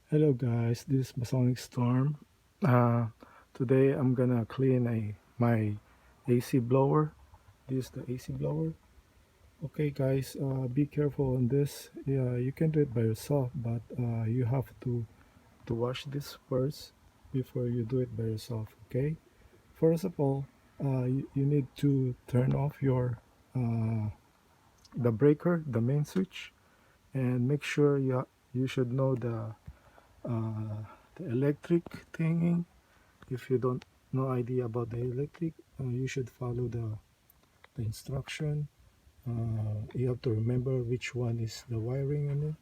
Hello guys, this is Masonic Storm. Uh, Today I'm gonna clean my AC blower. This is the AC blower. Okay guys, be careful on this. Yeah, you can do it by yourself, but you have to wash this first before you do it by yourself. Okay. First of all, you need to turn off uh, the breaker, the main switch, and make sure you should know uh, the electric thingy. If you don't no idea about the electric, you should follow the instruction. You have to remember which one is the wiring in it,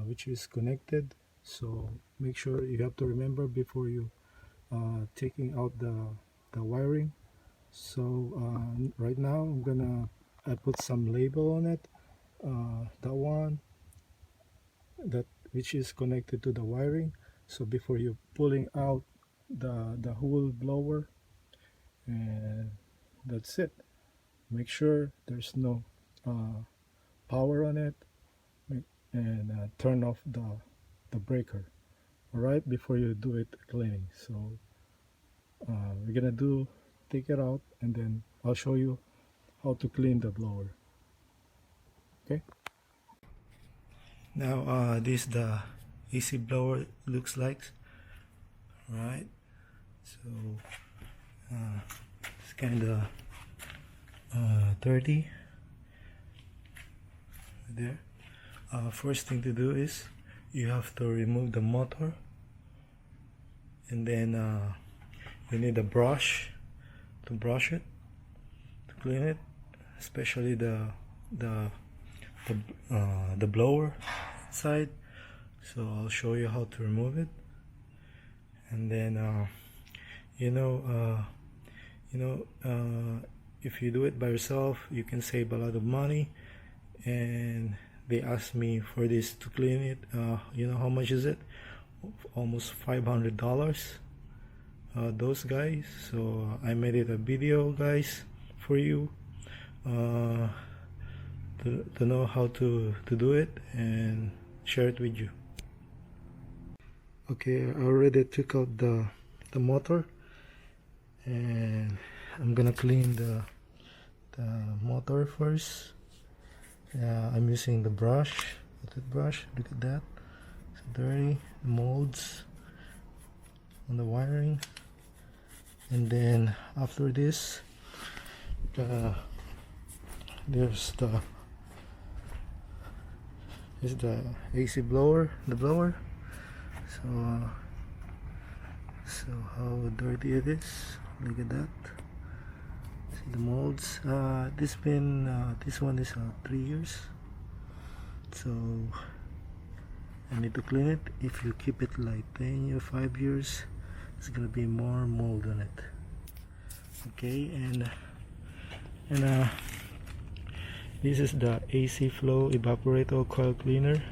which is connected. So make sure you have to remember before you taking out the wiring. So right now I put some label on it. That one that which is connected to the wiring. So before you pulling out the whole blower, and that's it. Make sure there's no uh, power on it, and turn off the breaker, all right, before you do it cleaning. So we're gonna take it out, and then I'll show you how to clean the blower. Okay, now this the AC blower looks like, right? So it's kind of dirty there. First thing to do is you have to remove the motor, and then you need a brush to brush it, to clean it, especially the blower side. So I'll show you how to remove it, and then if you do it by yourself, you can save a lot of money. And they asked me for this to clean it. You know how much is it? Almost $500. Those guys. So I made it a video, guys, for you to know how to do it and share it with you. Okay, I already took out the motor, and I'm gonna clean the motor first. I'm using the brush, look at that, it's dirty, molds on the wiring. And then after this, there's the AC blower, so how dirty it is, look at that. See the molds. This one is 3 years, so I need to clean it. If you keep it like 10 or 5 years, it's gonna be more mold on it. Okay, and this is the AC flow evaporator coil cleaner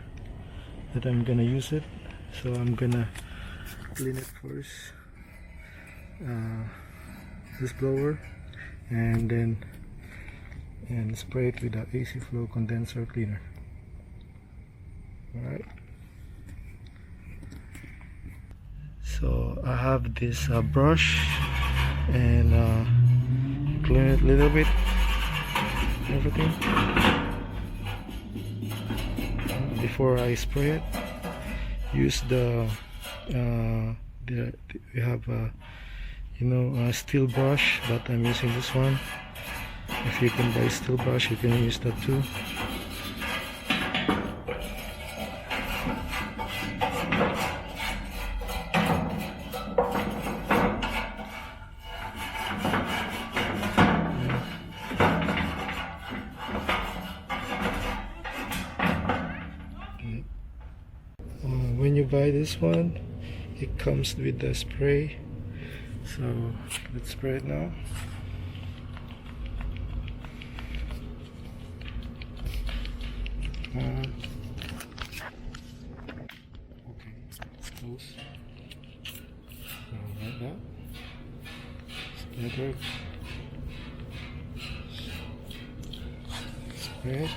that I'm gonna use it. So I'm gonna clean it first, this blower, and then spray it with the AC flow condenser cleaner. Alright, so I have this brush, and clean it a little bit, everything before I spray it. Use we have a steel brush, but I'm using this one. If you can buy steel brush, you can use that too. When you buy this one, it comes with the spray. So let's spray it now. Okay, it's close. So like that. Splatter. Spray it.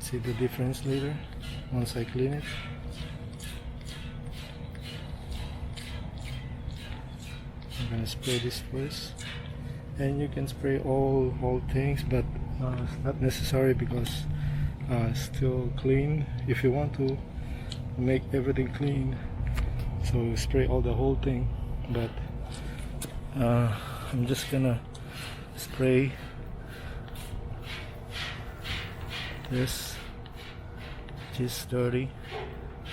see the difference later once I clean it. I'm gonna spray this first, and you can spray all things, but it's not necessary because it's still clean. If you want to make everything clean, so spray all the whole thing, but I'm just gonna spray this which is dirty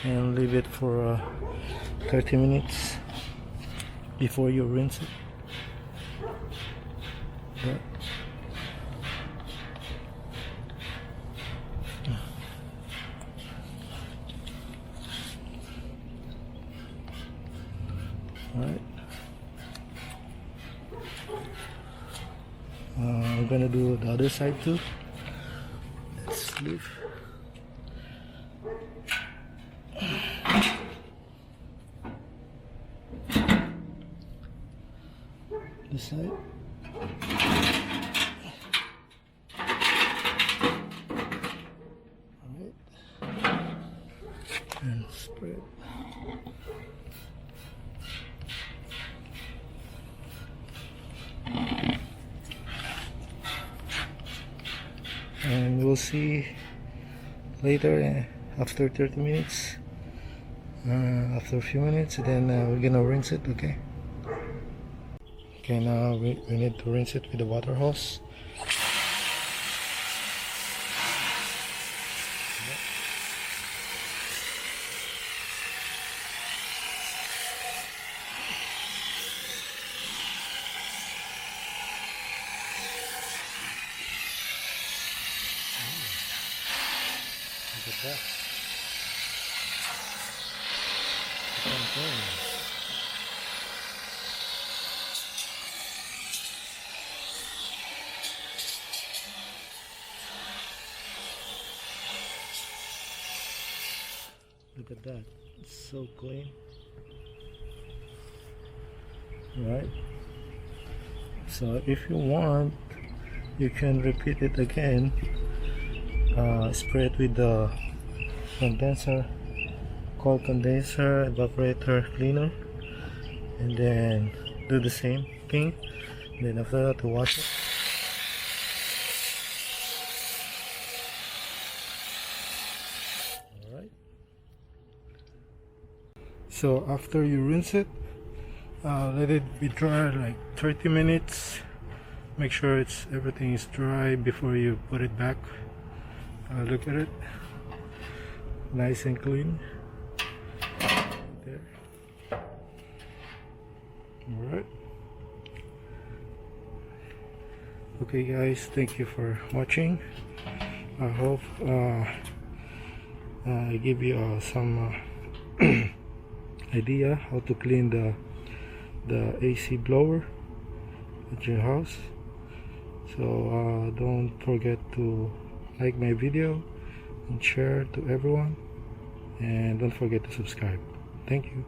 and leave it for 30 minutes before you rinse it. Yeah. Alright. I'm gonna do the other side too. Let's leave. This side. Alright. And spread. And we'll see later after 30 minutes, after a few minutes, then we're gonna rinse it. Okay, now we need to rinse it with the water hose. Look at that. Look at that. It's so clean. Right. So if you want, you can repeat it again. Spray it with the condenser, cold condenser, evaporator cleaner, and then do the same thing. And then after that, to wash it. Alright. So after you rinse it, let it be dry like 30 minutes. Make sure everything is dry before you put it back. Look at it, nice and clean. There. Alright. Okay guys, thank you for watching. I hope I give you some idea how to clean the AC blower at your house. So don't forget to like my video and share to everyone, and don't forget to subscribe. Thank you.